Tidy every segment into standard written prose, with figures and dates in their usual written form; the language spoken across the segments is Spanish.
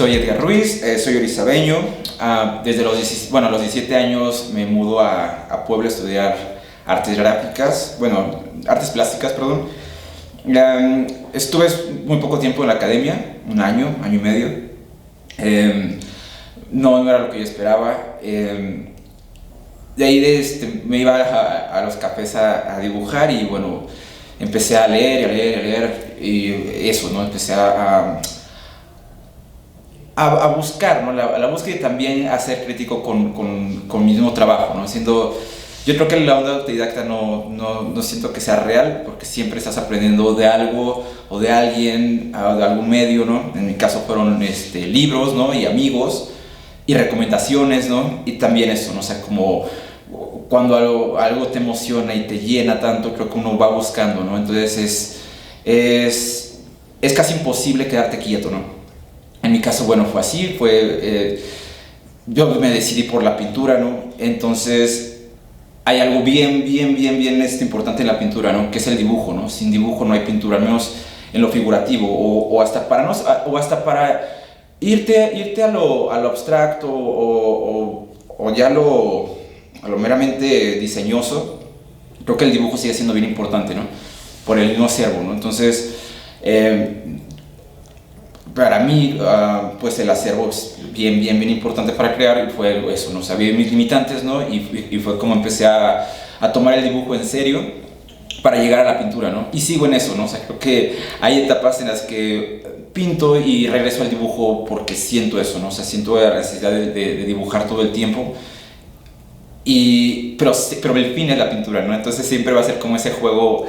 Soy Edgar Ruiz, soy orizabeño. Desde los 17 años me mudo a Puebla a estudiar artes gráficas, artes plásticas, perdón. Estuve muy poco tiempo en la academia, un año, año y medio. No era lo que yo esperaba. De ahí me iba a los cafés a dibujar y bueno, empecé a leer y eso, ¿no? Empecé a buscar, ¿no? La búsqueda y también a ser crítico con mi mismo trabajo, ¿no? Yo creo que la onda autodidacta no siento que sea real, porque siempre estás aprendiendo de algo o de alguien, de algún medio, ¿no? En mi caso fueron libros, ¿no? Y amigos y recomendaciones, ¿no? Y también eso, ¿no? O sea, como cuando algo te emociona y te llena tanto, creo que uno va buscando, ¿no? Entonces es casi imposible quedarte quieto, ¿no? En mi caso, bueno, fue así, yo me decidí por la pintura, ¿no? Entonces, hay algo bien importante en la pintura, ¿no? Que es el dibujo, ¿no? Sin dibujo no hay pintura, al menos en lo figurativo, o hasta para irte a lo abstracto, o ya a lo meramente diseñoso. Creo que el dibujo sigue siendo bien importante, ¿no? Por el mismo acervo, ¿no? Entonces, para mí, pues el acervo es bien importante para crear, y fue eso, ¿no? Sabía mis limitantes, ¿no? Y fue como empecé a tomar el dibujo en serio para llegar a la pintura, ¿no? Y sigo en eso, ¿no? O sea, creo que hay etapas en las que pinto y regreso al dibujo porque siento eso, ¿no? O sea, siento la necesidad de dibujar todo el tiempo, pero el fin es la pintura, ¿no? Entonces siempre va a ser como ese juego,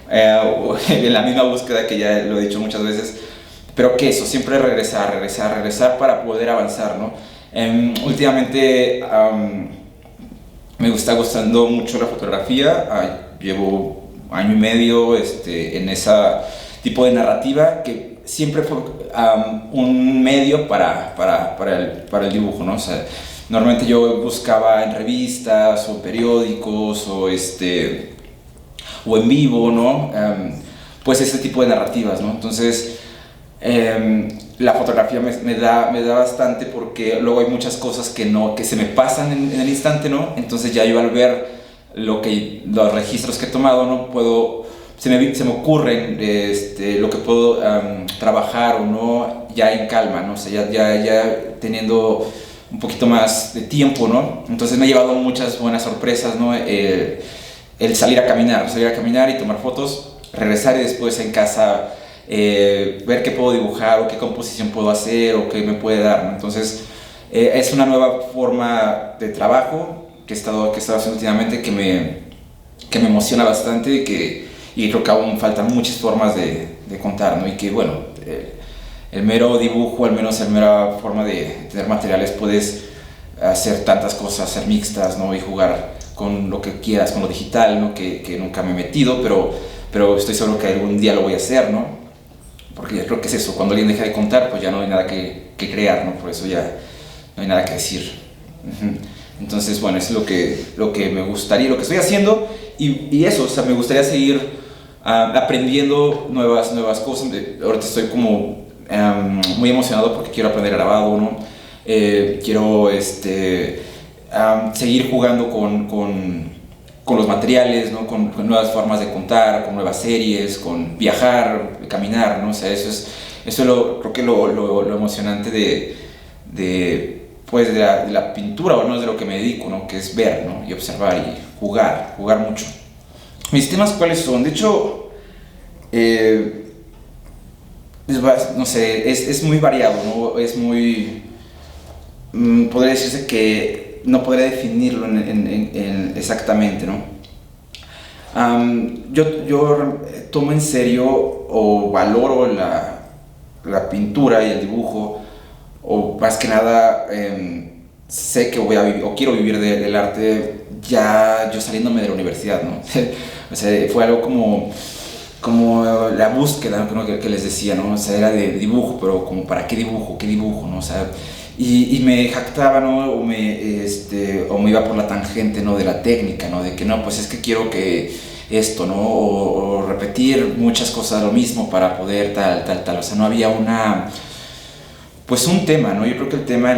en la misma búsqueda que ya lo he dicho muchas veces. Pero que eso, siempre regresar para poder avanzar, ¿no? Últimamente me está gustando mucho la fotografía. Llevo año y medio en ese tipo de narrativa que siempre fue un medio para el dibujo, ¿no? O sea, normalmente yo buscaba en revistas o periódicos o en vivo, ¿no? Pues ese tipo de narrativas, ¿no? Entonces, la fotografía me da bastante, porque luego hay muchas cosas que se me pasan en el instante, ¿no? Entonces ya yo al ver los registros que he tomado, ¿no? Se me ocurren lo que puedo trabajar o no ya en calma, ¿no? O sea, ya teniendo un poquito más de tiempo, ¿no? Entonces me ha llevado muchas buenas sorpresas, ¿no? El salir a caminar y tomar fotos, regresar y después en casa ver qué puedo dibujar o qué composición puedo hacer o qué me puede dar, ¿no? Entonces es una nueva forma de trabajo que he estado haciendo últimamente, que me emociona bastante y creo que aún faltan muchas formas de contar, ¿no? Y que bueno, el mero dibujo, al menos la mera forma de tener materiales, puedes hacer tantas cosas, hacer mixtas, ¿no? Y jugar con lo que quieras, con lo digital, ¿no? Que nunca me he metido, pero estoy seguro que algún día lo voy a hacer, ¿no? Porque yo creo que es eso, cuando alguien deja de contar, pues ya no hay nada que crear, ¿no? Por eso ya no hay nada que decir. Entonces, bueno, es lo que me gustaría, lo que estoy haciendo, y eso, o sea, me gustaría seguir aprendiendo nuevas cosas. Ahorita estoy como muy emocionado porque quiero aprender grabado, ¿no? Quiero seguir jugando con los materiales, ¿no? Con nuevas formas de contar, con nuevas series, con viajar, caminar, ¿no? O sea, creo que lo emocionante de la pintura, o no es de lo que me dedico, ¿no? Que es ver, ¿no? Y observar y jugar mucho. Mis temas, ¿cuáles son? De hecho, no sé, es muy variado, ¿no? Es muy... podría decirse que no podría definirlo exactamente, ¿no? Yo tomo en serio o valoro la pintura y el dibujo, o más que nada sé que voy a vivir o quiero vivir del arte ya yo saliéndome de la universidad, ¿no? O sea, fue algo como la búsqueda, ¿no? que les decía, ¿no? O sea, era de dibujo, pero como ¿para qué dibujo, ¿no? O sea, y me jactaba, ¿no? O me iba por la tangente, ¿no? De la técnica, ¿no? De que no, pues es que quiero que esto, ¿no? O repetir muchas cosas lo mismo para poder tal. O sea, no había pues un tema, ¿no? Yo creo que el tema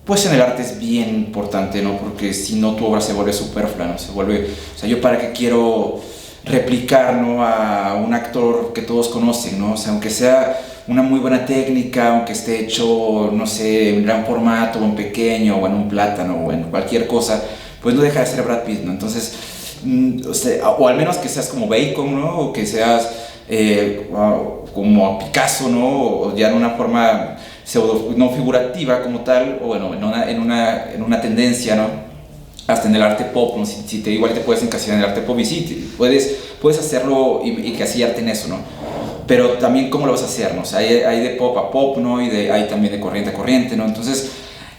pues en el arte es bien importante, ¿no? Porque si no, tu obra se vuelve superflua, ¿no? Se vuelve, o sea, yo para qué quiero replicar, ¿no? A un actor que todos conocen, ¿no? O sea, aunque sea una muy buena técnica, aunque esté hecho, no sé, en gran formato, o en pequeño, o en un plátano, o en cualquier cosa, pues no deja de ser Brad Pitt, ¿no? Entonces, o sea, o al menos que seas como Bacon, ¿no? O que seas como Picasso, ¿no? O ya en una forma pseudo, no figurativa como tal, o bueno, en una tendencia, ¿no? Hasta en el arte pop, ¿no? Si te, igual te puedes encasillar en el arte pop y sí, puedes hacerlo y casillarte en eso, ¿no? Pero también cómo lo vas a hacer, ¿no? O sea, hay de pop a pop, ¿no? Y hay también de corriente a corriente, ¿no? Entonces,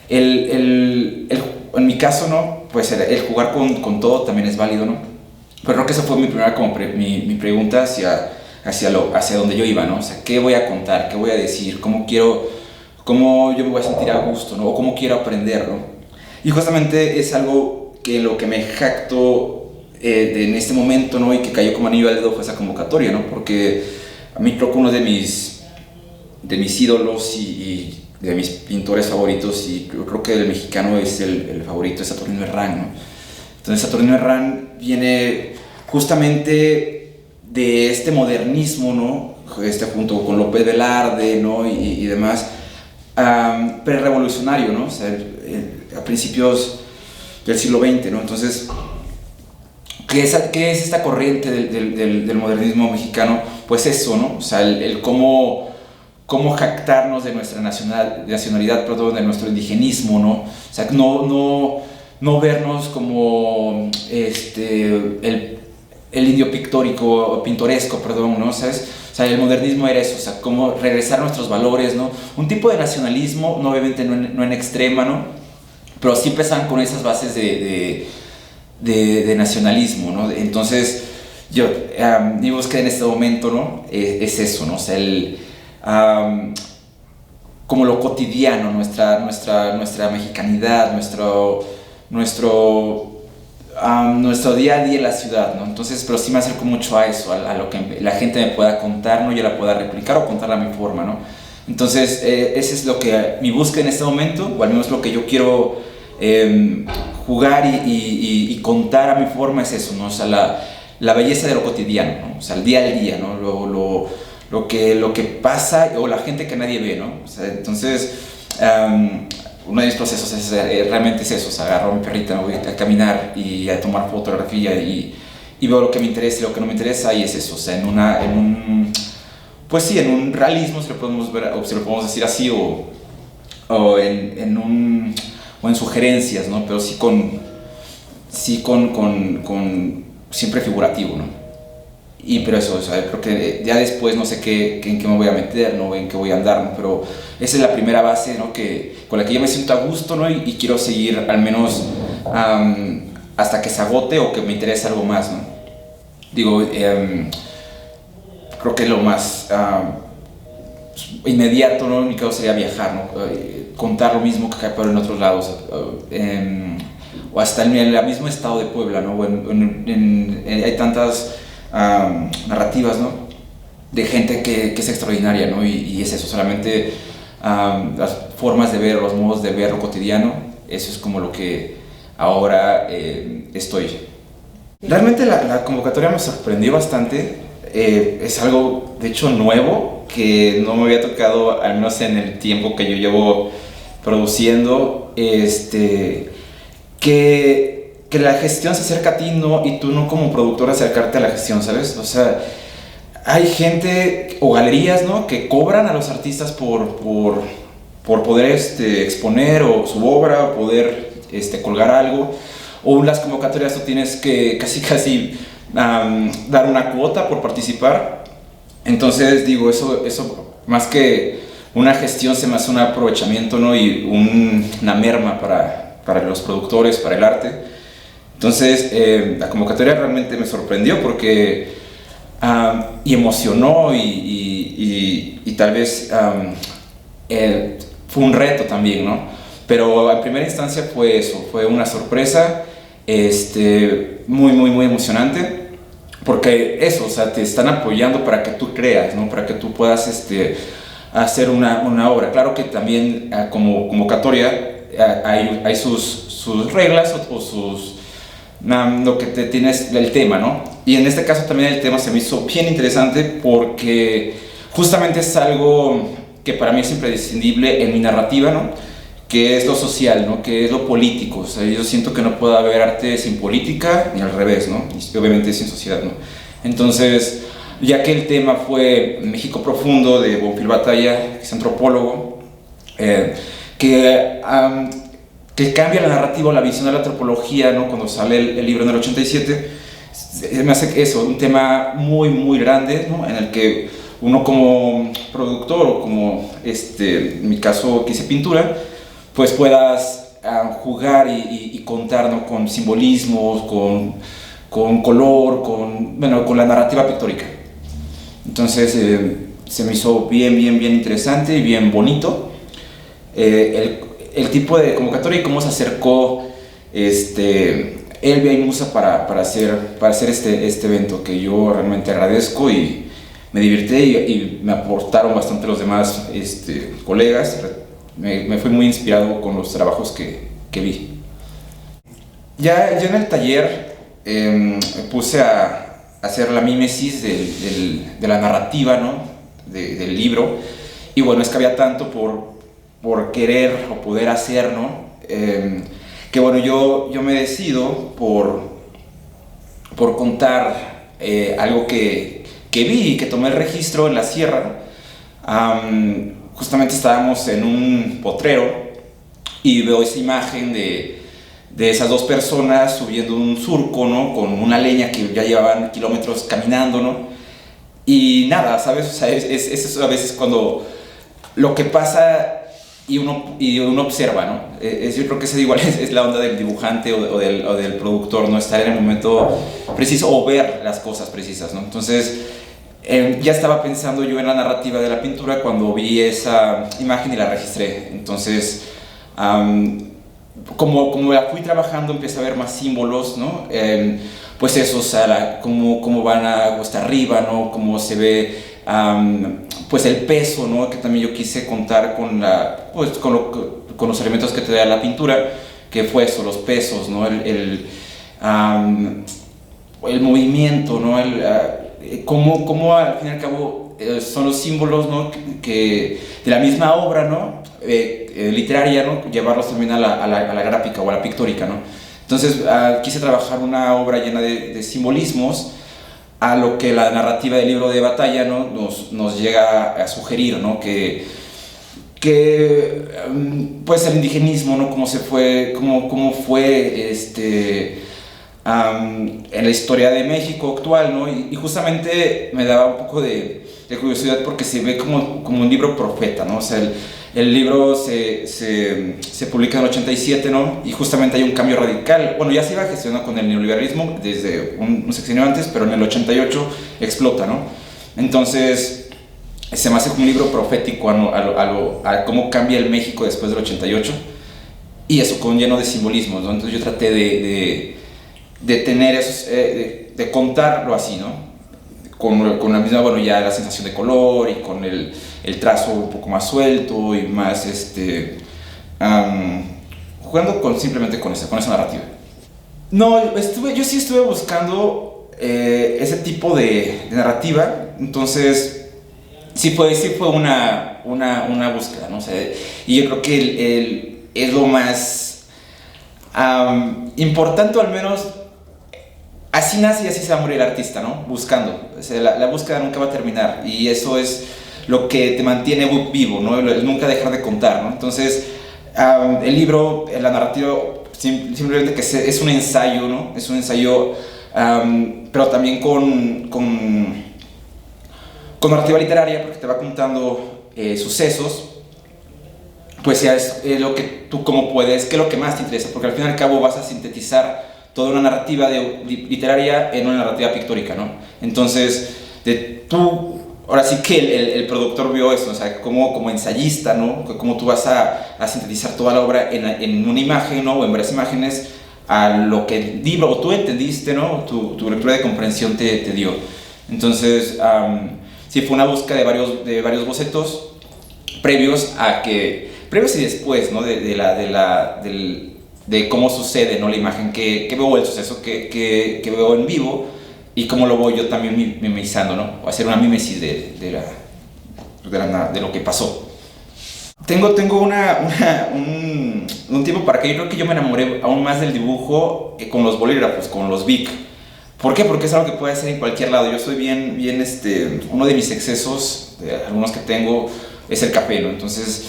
en mi caso, ¿no? Pues el jugar con todo también es válido, ¿no? Pero creo que esa fue mi primera mi pregunta hacia donde yo iba, ¿no? O sea, ¿qué voy a contar? ¿Qué voy a decir? ¿Cómo yo me voy a sentir a gusto, ¿no? O cómo quiero aprender, ¿no? Y justamente es algo que lo que me jacto en este momento, ¿no? Y que cayó como anillo al dedo fue esa convocatoria, ¿no? Porque a mí creo que uno de mis ídolos y de mis pintores favoritos, y yo creo que el mexicano es el favorito, es Saturnino Herrán, ¿no? Entonces Saturnino Herrán viene justamente de este modernismo, ¿no? Junto con López Velarde, ¿no? Y demás, pre-revolucionario, ¿no? O sea, a principios del siglo XX, ¿no? Entonces, ¿qué es esta corriente del modernismo mexicano? Pues eso, ¿no? O sea, el cómo jactarnos de nuestra nacionalidad, perdón, de nuestro indigenismo, ¿no? O sea, no vernos como el indio pictórico, pintoresco, perdón, ¿no? ¿Sabes? O sea, el modernismo era eso, o sea, como regresar a nuestros valores, ¿no? Un tipo de nacionalismo, no, obviamente no en extrema, ¿no? Pero sí empezaban con esas bases de nacionalismo, ¿no? Entonces, mi búsqueda en este momento, ¿no? Es eso, ¿no? O sea, como lo cotidiano, nuestra mexicanidad, nuestro día a día en la ciudad, ¿no? Entonces, pero sí me acerco mucho a eso, a lo que la gente me pueda contar, ¿no? Yo la pueda replicar o contarla a mi forma, ¿no? Entonces, ese es mi búsqueda en este momento, o al menos lo que yo quiero jugar y contar a mi forma es eso, ¿no? O sea, la belleza de lo cotidiano, ¿no? O sea, el día al día, ¿no? Lo que pasa, o la gente que nadie ve, ¿no? O sea, entonces, uno de mis procesos realmente es eso, o sea, agarro a mi perrita, me voy a caminar y a tomar fotografía y veo lo que me interesa y lo que no me interesa, y es eso, o sea, pues sí, en un realismo, si lo podemos ver, o si lo podemos decir así, o en sugerencias, ¿no? Pero sí con siempre figurativo, ¿no? Pero eso, o sea, creo que ya después no sé en qué me voy a meter, ¿no? En qué voy a andar, ¿no? Pero esa es la primera base, ¿no? Con la que yo me siento a gusto, ¿no? Y quiero seguir al menos hasta que se agote o que me interese algo más, ¿no? Digo, creo que lo más inmediato, ¿no? En mi caso sería viajar, ¿no? Contar lo mismo que acá, pero en otros lados. O hasta en el mismo estado de Puebla, ¿no? Hay tantas narrativas, ¿no? De gente que es extraordinaria, ¿no? Y es eso, solamente las formas de ver, los modos de ver lo cotidiano, eso es como lo que ahora estoy. Realmente la convocatoria me sorprendió bastante, es algo de hecho nuevo, que no me había tocado, al menos en el tiempo que yo llevo produciendo, que la gestión se acerca a ti, ¿no? Y tú no como productor acercarte a la gestión, ¿sabes? O sea, hay gente o galerías, ¿no? Que cobran a los artistas por poder exponer o su obra, o poder colgar algo. O las convocatorias tú tienes que casi dar una cuota por participar. Entonces, digo, eso más que una gestión se me hace un aprovechamiento, ¿no? Y una merma para los productores, para el arte. Entonces, la convocatoria realmente me sorprendió porque y emocionó y tal vez fue un reto también, ¿no? Pero en primera instancia fue eso, fue una sorpresa muy, muy, muy emocionante, porque eso, o sea, te están apoyando para que tú creas, ¿no? Para que tú puedas hacer una obra. Claro que también como convocatoria hay sus reglas o sus, lo que te tienes el tema, ¿no? Y en este caso también el tema se me hizo bien interesante porque justamente es algo que para mí es imprescindible en mi narrativa, ¿no? Que es lo social, ¿no? Que es lo político. O sea, yo siento que no puede haber arte sin política ni al revés, ¿no? Y obviamente sin sociedad, ¿no? Entonces, ya que el tema fue México Profundo de Bonfil Batalla, que es antropólogo, que cambia la narrativa, la visión de la antropología, ¿no? Cuando sale el libro en el 87, me hace eso, un tema muy, muy grande, ¿no? En el que uno como productor o como, en mi caso, que hice pintura, pues puedas jugar y contar, ¿no? Con simbolismos, con color, con la narrativa pictórica. Entonces se me hizo bien interesante y bien bonito el tipo de convocatoria y cómo se acercó Elvia y Musa para hacer este evento, que yo realmente agradezco y me divertí y me aportaron bastante los demás colegas. Me fui muy inspirado con los trabajos que vi. Ya en el taller me puse a hacer la mímesis de la narrativa, ¿no? Del libro, y bueno, es que había tanto por querer o poder hacer, ¿no? Que bueno, yo me decido por contar algo que vi y que tomé el registro en la sierra. Justamente estábamos en un potrero y veo esa imagen de esas dos personas subiendo un surco, ¿no? Con una leña que ya llevaban kilómetros caminando, ¿no? Y nada, ¿sabes? O sea, es a veces cuando lo que pasa y uno observa, ¿no? Yo creo que esa igual es la onda del dibujante o del productor, ¿no? Estar en el momento preciso o ver las cosas precisas, ¿no? Entonces, ya estaba pensando yo en la narrativa de la pintura cuando vi esa imagen y la registré. Entonces, como la fui trabajando, empecé a ver más símbolos, ¿no? Pues eso, o sea, cómo van hasta arriba, ¿no? Cómo se ve, pues el peso, ¿no? Que también yo quise contar con los elementos que te da la pintura, que fue eso, los pesos, ¿no? El movimiento, ¿no? Cómo al fin y al cabo son los símbolos, ¿no? que de la misma obra, ¿no? Literaria, ¿no? Llevarlos también a la gráfica o a la pictórica, ¿no? Entonces quise trabajar una obra llena de simbolismos a lo que la narrativa del libro de batalla, ¿no? nos llega a sugerir, ¿no? que pues el indigenismo, ¿no? Cómo fue en la historia de México actual, ¿no? Y justamente me daba un poco de curiosidad porque se ve como un libro profeta, ¿no? O sea, el libro se publica en el 87, ¿no? Y justamente hay un cambio radical. Bueno, ya se iba gestionando con el neoliberalismo desde un sexenio antes, pero en el 88 explota, ¿no? Entonces, se me hace como un libro profético a cómo cambia el México después del 88. Y eso, lleno de simbolismos, ¿no? Entonces yo traté de tener esos, de contarlo así, ¿no? Con la misma, bueno, ya la sensación de color y con el trazo un poco más suelto y más, jugando simplemente con esa narrativa. No, yo sí estuve buscando ese tipo de narrativa, entonces sí fue una búsqueda, ¿no? O sea, y yo creo que es lo más importante, o al menos así nace y así se va a morir el artista, ¿no? Buscando. O sea, la búsqueda nunca va a terminar y eso es lo que te mantiene vivo, ¿no? El nunca dejar de contar, ¿no? Entonces, el libro, la narrativa, simplemente que es un ensayo, ¿no? Es un ensayo, pero también con narrativa literaria, porque te va contando sucesos, pues ya es lo que tú como puedes, que es lo que más te interesa, porque al fin y al cabo vas a sintetizar toda una narrativa literaria en una narrativa pictórica, ¿no? Entonces, ahora sí que el productor vio eso, o sea, como ensayista, ¿no? Cómo tú vas a sintetizar toda la obra en una imagen, ¿no? O en varias imágenes, a lo que el libro, o tú entendiste, ¿no? Tu lectura de comprensión te dio. Entonces, sí, fue una búsqueda de varios bocetos previos y después, ¿no? De cómo sucede, ¿no? La imagen que veo, el suceso que veo en vivo y cómo lo voy yo también mimetizando, ¿no? O hacer una mímesis de lo que pasó. Tengo un tiempo para que yo creo que yo me enamoré aún más del dibujo con los bolígrafos, con los Bic. ¿Por qué? Porque es algo que puede hacer en cualquier lado. Yo soy bien uno de mis excesos, algunos que tengo, es el café, ¿no? Entonces,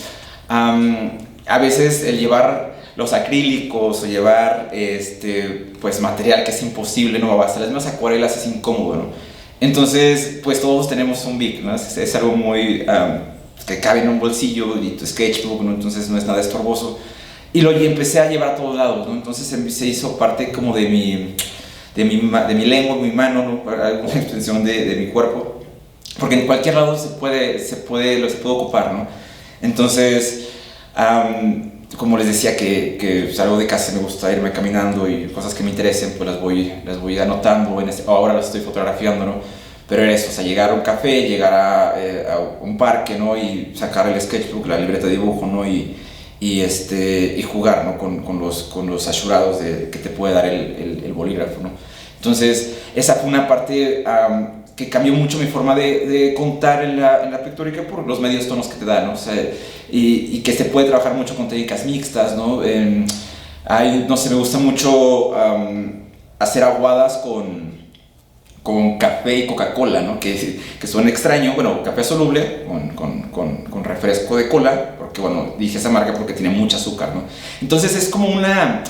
a veces el llevar los acrílicos o llevar pues material que es imposible, no hasta las mismas acuarelas es incómodo, ¿no? Entonces, pues todos tenemos un Bic, ¿no? Es algo muy que cabe en un bolsillo y tu sketchbook, ¿no? Entonces no es nada estorboso. Y lo empecé a llevar a todos lados, ¿no? Entonces se hizo parte como de mi lengua, mi mano, ¿no? Para alguna extensión de mi cuerpo, porque en cualquier lado se puede ocupar, ¿no? Entonces, como les decía que salgo de casa, me gusta irme caminando y cosas que me interesen, pues las voy anotando, ahora las estoy fotografiando, ¿no? Pero era eso, o sea, llegar a un café, llegar a un parque, ¿no? Y sacar el sketchbook, la libreta de dibujo, ¿no? Y jugar, ¿no? con los ashurados que te puede dar el bolígrafo, ¿no? Entonces, esa fue una parte que cambió mucho mi forma de contar en la pictórica por los medios tonos que te dan, ¿no? O sea, y que se puede trabajar mucho con técnicas mixtas, ¿no? No sé, me gusta mucho hacer aguadas con café y Coca-Cola, ¿no? Que suena extraño, bueno, café soluble con refresco de cola, porque, bueno, dije esa marca porque tiene mucho azúcar, ¿no? Entonces es como una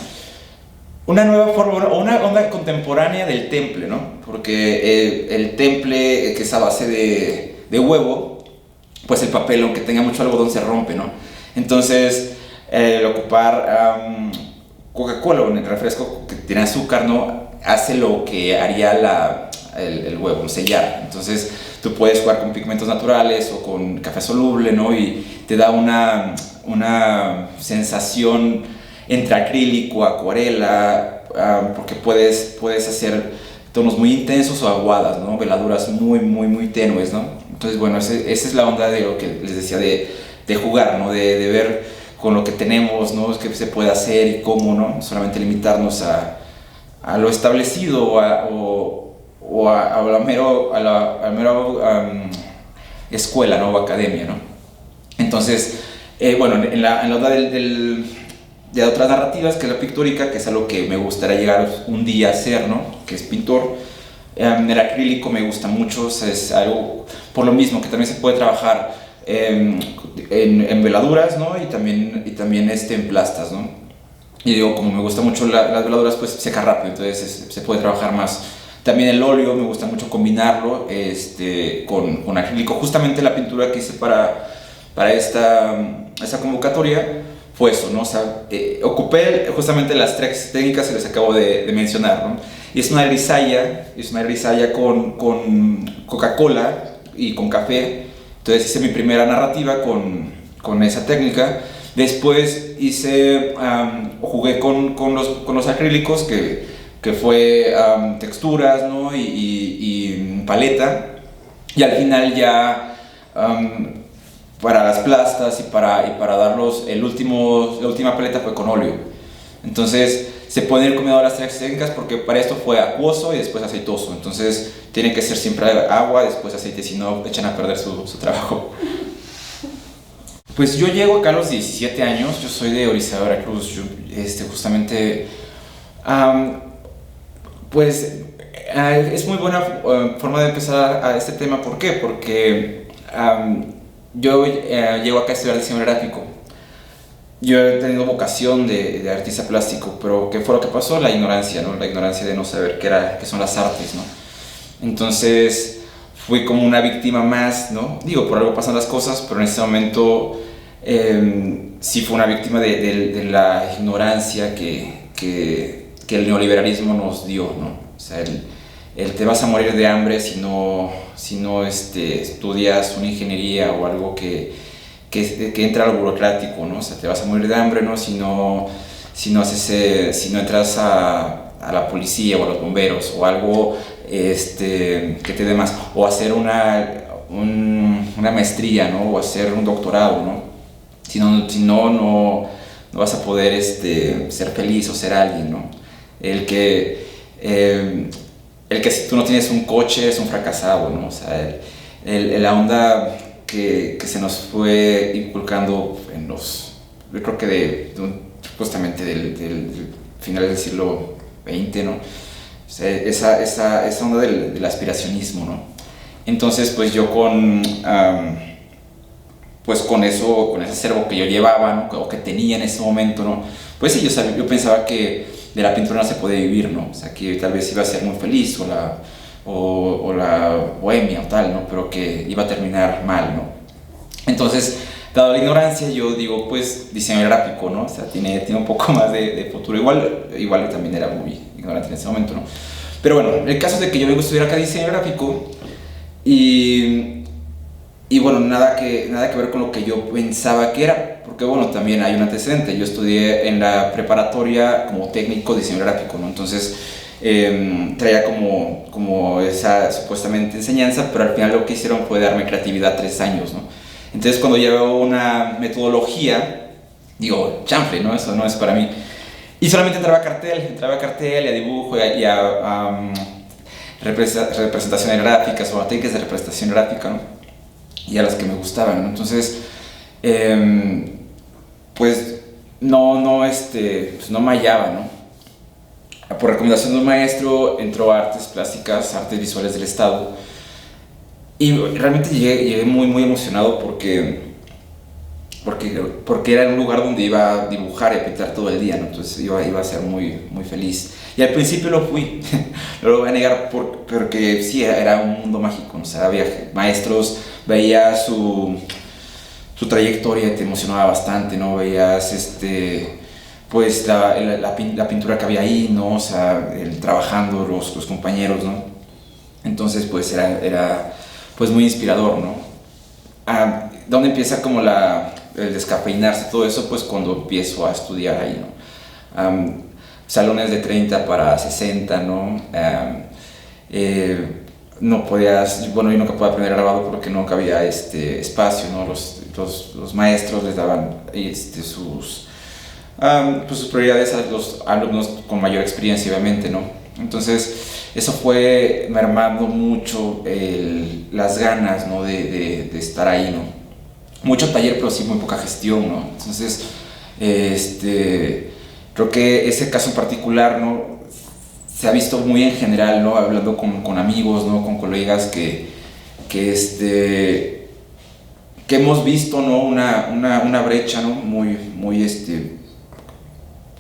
nueva forma, o una onda contemporánea del temple, ¿no? Porque el temple, que es a base de huevo, pues el papel, aunque tenga mucho algodón, se rompe, ¿no? Entonces, el ocupar Coca-Cola o el refresco que tiene azúcar, ¿no? Hace lo que haría el huevo, sellar. Entonces, tú puedes jugar con pigmentos naturales o con café soluble, ¿no? Y te da una sensación entre acrílico, acuarela, porque puedes hacer tonos muy intensos o aguadas, ¿no? Veladuras muy, muy, muy tenues, ¿no? Entonces, bueno, esa es la onda de lo que les decía de jugar, ¿no? De ver con lo que tenemos, ¿no? Qué se puede hacer y cómo, ¿no? Solamente limitarnos a lo establecido o a la mera escuela, ¿no? O academia, ¿no? Entonces, bueno, en la onda de otras narrativas, que es la pictórica, que es algo que me gustaría llegar un día a hacer, ¿no? Que es pintor. El acrílico me gusta mucho, o sea, es algo, por lo mismo, que también se puede trabajar en veladuras, ¿no? Y también en plastas, ¿no? Y digo, como me gusta mucho las veladuras, pues seca rápido, entonces se puede trabajar más. También el óleo, me gusta mucho combinarlo con acrílico. Justamente la pintura que hice para esta convocatoria fue eso, ¿no? O sea, ocupé justamente las tres técnicas que les acabo de mencionar, ¿no? Y es una grisalla con Coca-Cola y con café. Entonces hice mi primera narrativa con esa técnica. Después jugué con los acrílicos, que fue texturas, ¿no? y paleta. Y al final ya para las plastas y para darlos, la última paleta fue con óleo. Entonces se pueden ir combinando las tres técnicas, porque para esto fue acuoso y después aceitoso. Entonces tiene que ser siempre agua, después aceite, si no echan a perder su trabajo. Pues yo llego acá a los 17 años, yo soy de Orizaba, Veracruz. Yo, justamente, pues es muy buena forma de empezar a este tema. ¿Por qué? Porque yo llego acá a estudiar diseño gráfico. Yo he tenido vocación de artista plástico, pero ¿qué fue lo que pasó? La ignorancia, ¿no? La ignorancia de no saber qué son las artes, ¿no? Entonces fui como una víctima más, ¿no? Digo, por algo pasan las cosas, pero en ese momento sí fue una víctima de la ignorancia que el neoliberalismo nos dio, ¿no? O sea, el te vas a morir de hambre si no estudias una ingeniería o algo que entra a lo burocrático, ¿no? O sea, te vas a morir de hambre, ¿no? Si no entras a la policía o a los bomberos o algo que te dé más, o hacer una una maestría, ¿no? O hacer un doctorado, ¿no? No vas a poder ser feliz o ser alguien, ¿no? El que, si tú no tienes un coche es un fracasado, ¿no? O sea, la onda que se nos fue inculcando yo creo que justamente del final del siglo XX, ¿no? O sea, esa onda del aspiracionismo, ¿no? Entonces, pues yo pues con ese acervo que yo llevaba, ¿no? O que tenía en ese momento, ¿no? Pues sí, yo pensaba que de la pintura no se podía vivir, ¿no? O sea, que tal vez iba a ser muy feliz o la bohemia o tal, ¿no? Pero que iba a terminar mal, ¿no? Entonces, dado la ignorancia, yo digo, pues, diseño gráfico, ¿no? O sea, tiene un poco más de futuro. Igual también era muy ignorante en ese momento, ¿no? Pero bueno, el caso es de que yo vengo a estudiar acá diseño gráfico y bueno, nada que ver con lo que yo pensaba que era, porque bueno, también hay un antecedente. Yo estudié en la preparatoria como técnico de diseño gráfico, ¿no? Entonces, traía como esa supuestamente enseñanza, pero al final lo que hicieron fue darme creatividad 3 años, ¿no? Entonces, cuando llevo una metodología, digo, chanfle, ¿no? Eso no es para mí. Y solamente entraba a cartel y a dibujo y a representaciones gráficas o a técnicas de representación gráfica, ¿no? Y a las que me gustaban, ¿no? Entonces, pues pues no me hallaba, ¿no? Por recomendación de un maestro entró a artes plásticas, artes visuales del Estado, y realmente llegué muy, muy emocionado porque era un lugar donde iba a dibujar y a pintar todo el día, ¿no? Entonces iba a ser muy, muy feliz. Y al principio lo fui, no lo voy a negar, porque sí, era un mundo mágico, ¿no? O sea, había maestros, veías su trayectoria y te emocionaba bastante, ¿no? Veías pues la pintura que había ahí, ¿no? O sea, trabajando los compañeros, ¿no? Entonces, pues era pues muy inspirador, ¿no? ¿Dónde empieza como el descafeinarse todo eso? Pues cuando empiezo a estudiar ahí, ¿no? Salones de 30 para 60, ¿no? No podías, bueno, yo nunca pude aprender grabado porque nunca había espacio, ¿no? Los maestros les daban pues sus prioridades a los alumnos con mayor experiencia, obviamente, ¿no? Entonces, eso fue mermando mucho las ganas, ¿no? de estar ahí, ¿no? Mucho taller, pero sí muy poca gestión, ¿no? Entonces, creo que ese caso en particular, ¿no? Se ha visto muy en general, ¿no? Hablando con amigos, ¿no? Con colegas que hemos visto, ¿no? Una brecha, ¿no? Muy, muy,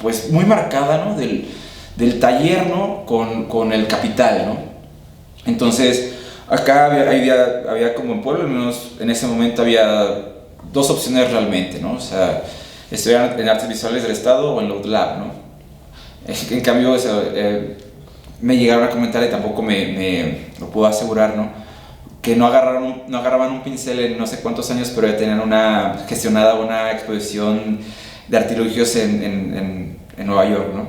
pues muy marcada, ¿no? Del taller, ¿no? Con el capital, ¿no? Entonces, acá había como en Puebla, al menos en ese momento había 2 opciones realmente, ¿no? O sea, estudiar en artes visuales del Estado o en la UTLAB, ¿no? En cambio, me llegaron a comentar y tampoco me lo puedo asegurar, ¿no? Que no agarraban un pincel en no sé cuántos años, pero ya tenían gestionada una exposición de artilugios en Nueva York, ¿no?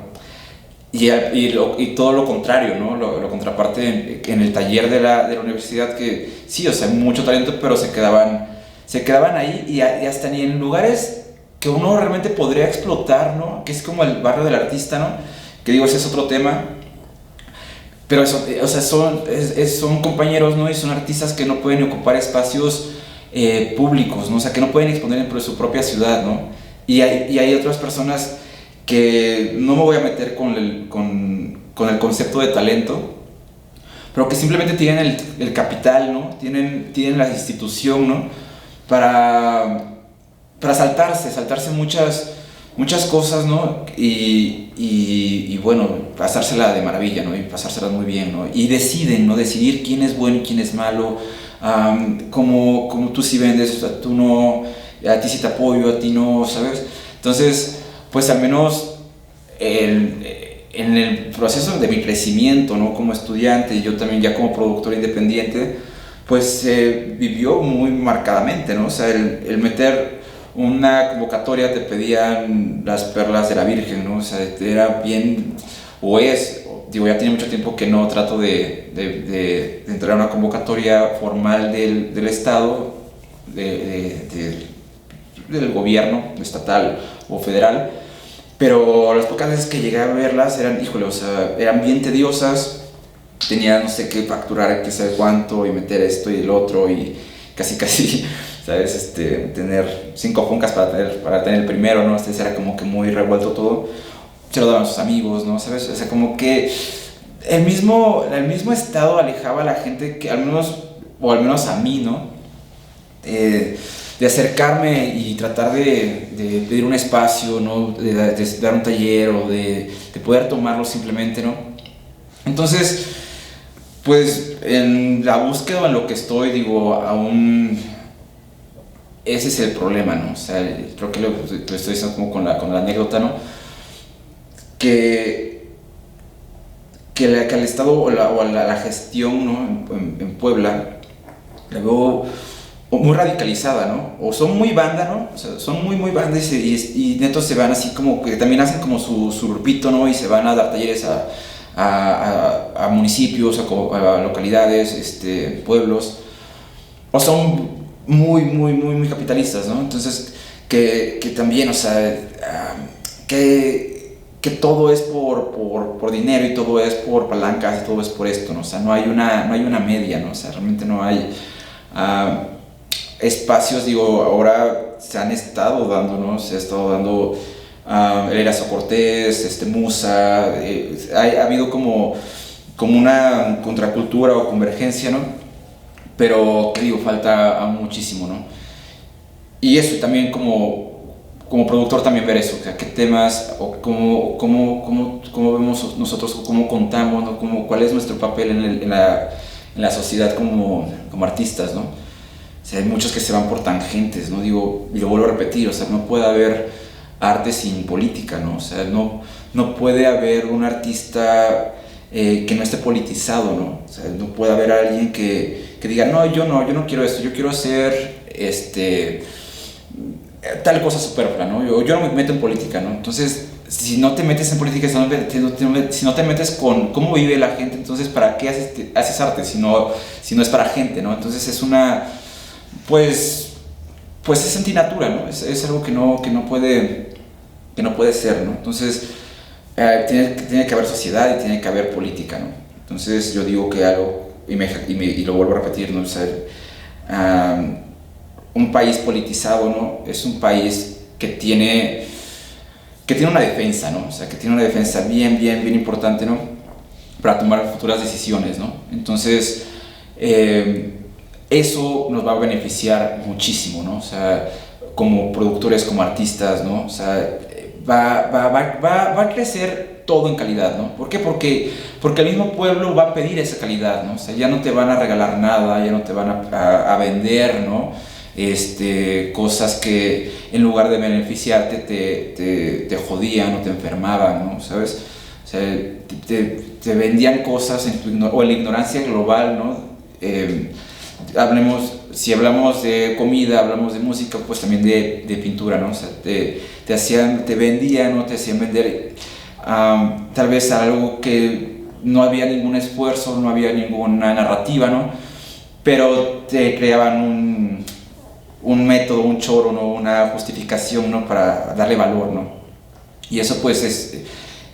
Y todo lo contrario, ¿no? Lo contraparte en el taller de la universidad, que sí, o sea, mucho talento, pero se quedaban ahí y hasta ni en lugares que uno realmente podría explotar, ¿no? Que es como el barrio del artista, ¿no? Que digo, ese es otro tema. Pero eso, o sea, son compañeros, ¿no? Y son artistas que no pueden ocupar espacios públicos, ¿no? O sea, que no pueden exponer en su propia ciudad, ¿no? Y hay otras personas que no me voy a meter con el concepto de talento, pero que simplemente tienen el capital, ¿no? Tienen la institución, ¿no? Para saltarse muchas cosas, ¿no? Y bueno, pasársela de maravilla, ¿no? Y pasárselas muy bien, ¿no? Y deciden, ¿no? Decidir quién es bueno y quién es malo, como tú sí vendes, o sea, tú no, a ti sí te apoyo, a ti no, ¿sabes? Entonces, pues al menos en el proceso de mi crecimiento, ¿no? Como estudiante y yo también ya como productor independiente, pues se vivió muy marcadamente, ¿no? O sea, el meter una convocatoria, te pedían las perlas de la Virgen, ¿no? O sea, era bien, o es, digo, ya tiene mucho tiempo que no trato de entrar a una convocatoria formal del Estado, del gobierno estatal o federal, pero las pocas veces que llegué a verlas eran, híjole, o sea, eran bien tediosas, tenía no sé qué facturar, qué sabe cuánto, y meter esto y el otro, y casi, ¿sabes? Tener 5 funcas para tener el primero, ¿no? Era como que muy revuelto todo, se lo daban a sus amigos, ¿no? ¿Sabes? O sea, como que el mismo estado alejaba a la gente, que al menos a mí, ¿no? De acercarme y tratar de pedir un espacio, ¿no? De dar un taller o de poder tomarlo simplemente, ¿no? Entonces, pues en la búsqueda o en lo que estoy, digo, aún ese es el problema, ¿no? O sea, creo que lo estoy diciendo como con la anécdota, ¿no? Que al Estado o la gestión, ¿no? En Puebla la veo muy radicalizada, ¿no? O son muy banda, ¿no? O sea, son muy banda y netos se van así como que también hacen como su grupito, ¿no? Y se van a dar talleres a municipios, a localidades, pueblos. O son muy capitalistas, ¿no? Entonces, que también, o sea, que todo es por dinero y todo es por palancas y todo es por esto, ¿no? O sea, no hay una media, ¿no? O sea, realmente no hay espacios, digo, ahora se han estado dando, ¿no? Se ha estado dando el Erazo Cortés, Musa, ha habido como una contracultura o convergencia, ¿no? Pero, te digo, falta muchísimo, ¿no? Y eso, también como productor también ver eso, o sea, qué temas o cómo vemos nosotros, cómo contamos, ¿no? Cuál es nuestro papel en la sociedad como artistas, ¿no? O sea, hay muchos que se van por tangentes, ¿no? Digo, y lo vuelvo a repetir, o sea, no puede haber arte sin política, ¿no? O sea, no puede haber un artista que no esté politizado, ¿no? O sea, no puede haber alguien que diga, no, yo no quiero esto, yo quiero hacer tal cosa superflua, ¿no? Yo no me meto en política, ¿no? Entonces, si no te metes en política, si no te metes con cómo vive la gente, entonces, ¿para qué haces arte si no es para gente, ¿no? Entonces es una, pues es antinatura, ¿no? Es algo que no puede ser, ¿no? Entonces, tiene que haber sociedad y tiene que haber política, ¿no? Entonces yo digo que algo, y lo vuelvo a repetir, ¿no? O sea, un país politizado, ¿no? Es un país que tiene una defensa, ¿no? O sea, que tiene una defensa bien importante, ¿no? Para tomar futuras decisiones, ¿no? Entonces, eso nos va a beneficiar muchísimo, ¿no? O sea, como productores, como artistas, ¿no? O sea, va a crecer todo en calidad, ¿no? ¿Por qué? Porque el mismo pueblo va a pedir esa calidad, ¿no? O sea, ya no te van a regalar nada, ya no te van a vender, ¿no? Cosas que en lugar de beneficiarte te jodían o te enfermaban, ¿no? ¿Sabes? O sea, te vendían cosas o en la ignorancia global, ¿no? Si hablamos de comida, hablamos de música, pues también de pintura, ¿no? O sea, te vendían, ¿no? Te hacían vender tal vez algo que no había ningún esfuerzo, no había ninguna narrativa, ¿no? Pero te creaban un método, un choro, ¿no? Una justificación, ¿no? Para darle valor, ¿no? Y eso pues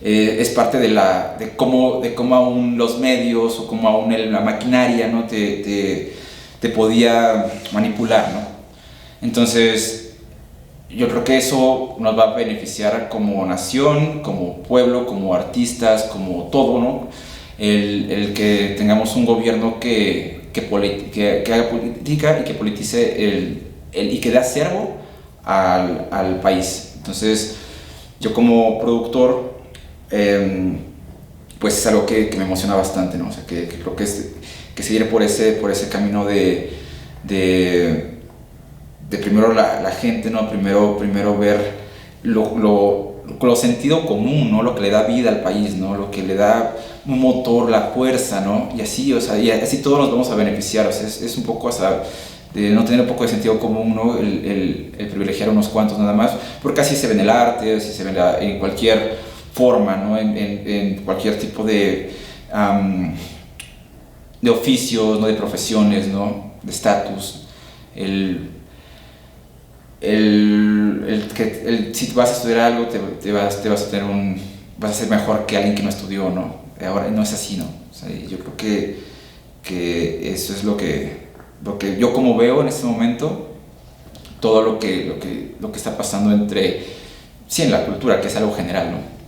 es parte de cómo aún los medios o cómo aún la maquinaria, ¿no? te podía manipular, ¿no? Entonces, yo creo que eso nos va a beneficiar como nación, como pueblo, como artistas, como todo, ¿no? El que tengamos un gobierno que haga política y que politice y que dé acervo al país. Entonces, yo como productor, pues es algo que me emociona bastante, ¿no? O sea, que creo que seguir por ese camino de primero la gente, ¿no? Primero ver lo sentido común, ¿no? Lo que le da vida al país, ¿no? Lo que le da un motor, la fuerza, ¿no? Y así, o sea, y así todos nos vamos a beneficiar, o sea, es un poco hasta de no tener un poco de sentido común, ¿no? El privilegiar a unos cuantos nada más, porque así se ve en el arte, así se ve en cualquier forma, ¿no? En cualquier tipo de oficios, ¿no? De profesiones, ¿no? De estatus. si vas a estudiar algo, te vas a tener vas a ser mejor que alguien que no estudió, ¿no? Ahora no es así, ¿no? O sea, yo creo que eso es lo que yo como veo en este momento, todo lo que está pasando sí, en la cultura, que es algo general, ¿no?